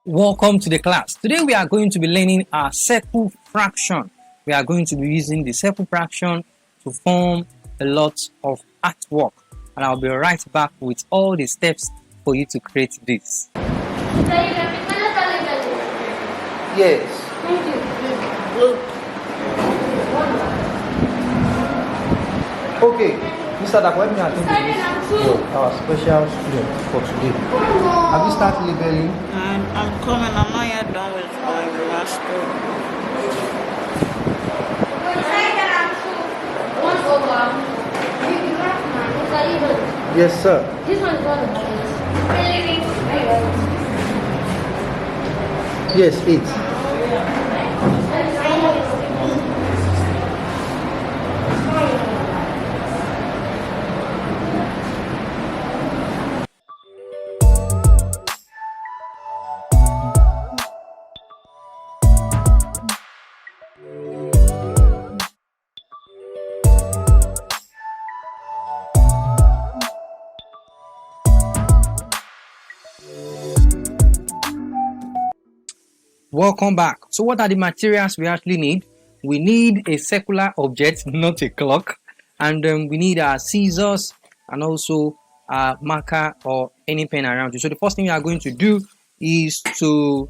Welcome to the class. Today we are going to be learning our circle fraction. We are going to be using the circle fraction to form a lot of artwork, and I'll be right back with all the steps for you to create this. Yes. Okay, Mr. Dakwa, let me attend to this. Our special student for today. Have you started labeling? I'm coming. I'm not yet done with my master. Yes, sir. This one's one of Yes, 8. Welcome back. So what are the materials we actually need? We need a circular object, not a clock, and we need our scissors and also a marker or any pen around you. So the first thing we are going to do is to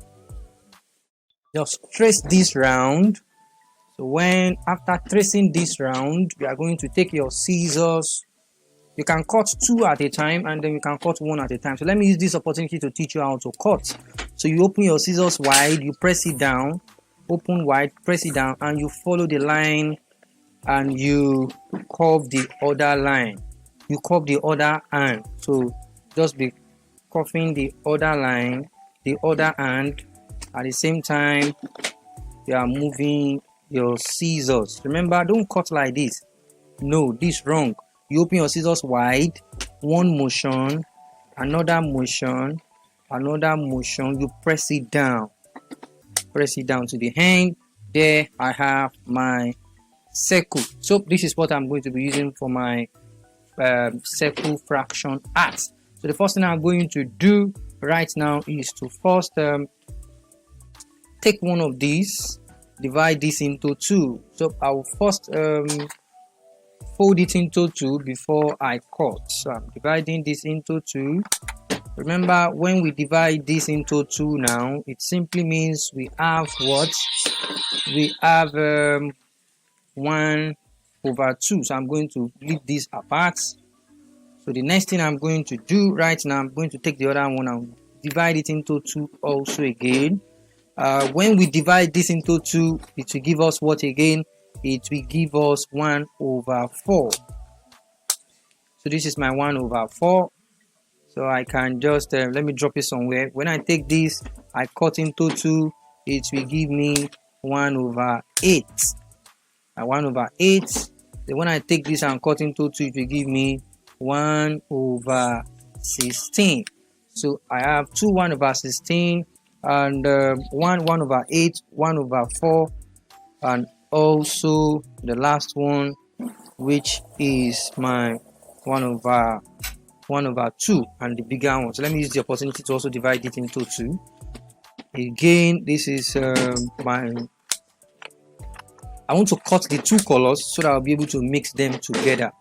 just trace this round. So after tracing this round, we are going to take your scissors. You can cut 2 at a time, and then you can cut 1 at a time. So let me use this opportunity to teach you how to cut. So you open your scissors wide, you press it down, open wide, press it down, and you follow the line, and you curve the other line. You curve the other hand. So just be curving the other line, the other hand. At the same time, you are moving your scissors. Remember, don't cut like this. No, this is wrong. You open your scissors wide, one motion, another motion, another motion. You press it down to the end. There I have my circle. So this is what I'm going to be using for my circle fraction art. So the first thing I'm going to do right now is to first take one of these, divide this into 2. So I will first fold it into 2 before I cut. So I'm dividing this into 2. Remember, when we divide this into 2 now, it simply means we have what? We have 1 over 2. So I'm going to leave this apart. So the next thing I'm going to do right now, I'm going to take the other one and divide it into 2 also again. When we divide this into 2, it will give us what again? It will give us 1 over 4. So this is my 1 over 4. So I can just let me drop it somewhere. When I take this, I cut into 2, it will give me 1 over 8. 1 over 8. Then when I take this and cut into 2, it will give me 1 over 16. So I have 2 1 over 16 and 1 over 8, 1 over 4, and also the last one, which is my 1 over 2, and the bigger one. So let me use the opportunity to also divide it into 2. Again, this is I want to cut the 2 colors so that I'll be able to mix them together.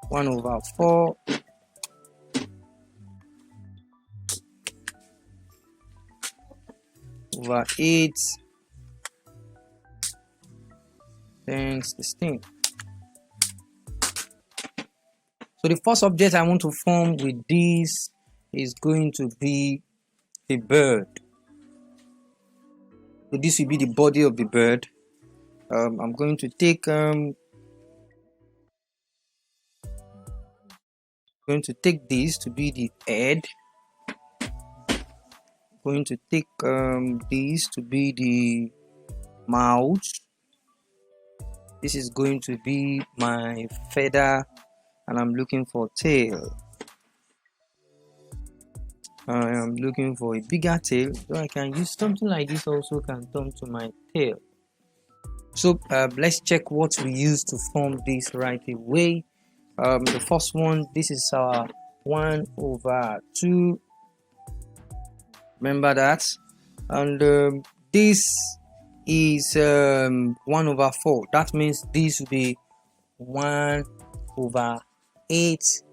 1 over 4. Over 8. Then 16. So the first object I want to form with this is going to be a bird. So this will be the body of the bird. I'm going to take this to be the head. Going to take this to be the mouth. This is going to be my feather, and I'm looking for tail. I am looking for a bigger tail, so I can use something like this also can turn to my tail. So let's check what we use to form this right away. The first one, this is our 1 over 2 Remember that. And this is 1/4. That means this will be 1/8,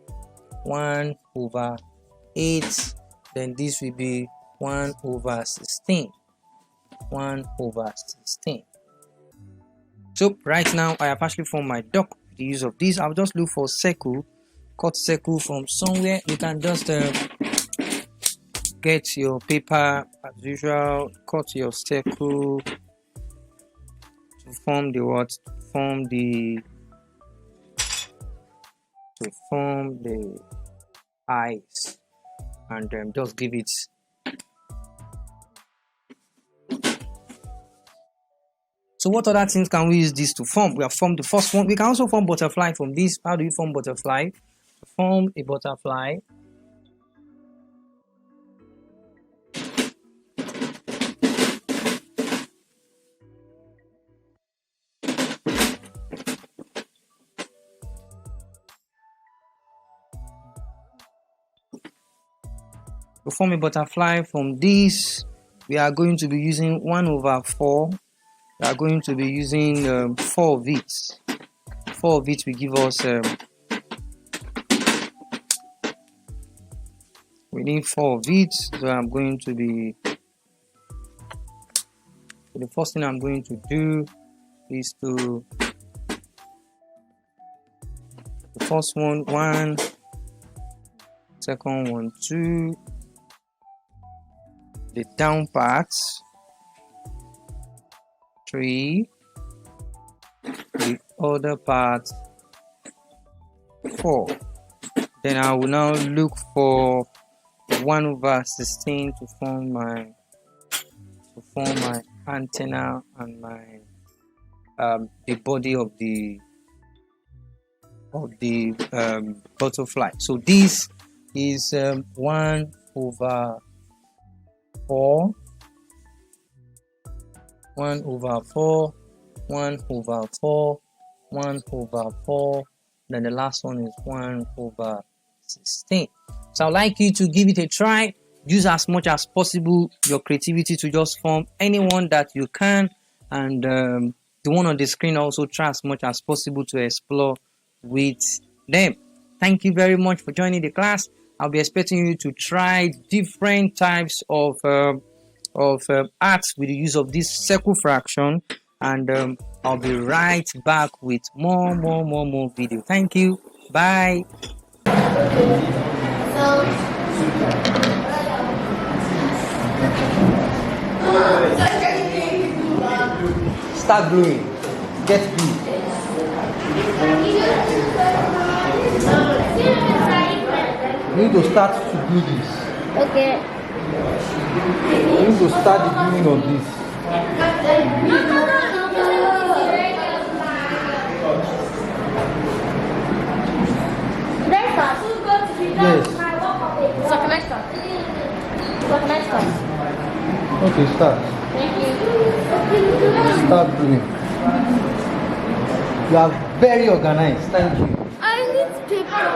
1/8. Then this will be 1/16, 1/16. So right now I have actually formed my dock with the use of this. I'll just look for circle, cut circle from somewhere. You can just get your paper as usual, cut your circle to form the what? To form the eyes, and just give it. So what other things can we use this to form? We have formed the first one. We can also form butterfly from this. How do you form butterfly? To form a butterfly, from this, we are going to be using 1/4. We are going to be using 4 vids. 4 vids will give us we need 4 vids. So I'm going to be, so the first thing I'm going to do is to, the first one 1, second one 2, the down parts 3, the other part 4. Then I will now look for 1/16 to form my antenna and my the body of the butterfly. So this is 1/4, 1/4, 1/4, 1/4. Then the last one is 1/16. So I'd like you to give it a try. Use as much as possible your creativity to just form anyone that you can, and the one on the screen also try as much as possible to explore with them. Thank you very much for joining the class. I'll be expecting you to try different types of arts with the use of this circle fraction, and I'll be right back with more video. Thank you. Bye. Start gluing. Get glue. You need to start to do this. Okay. You need to start the gluing of this. Yes. So can I start? Okay, start. Thank you. Start gluing. You are very organized. Thank you. I need paper.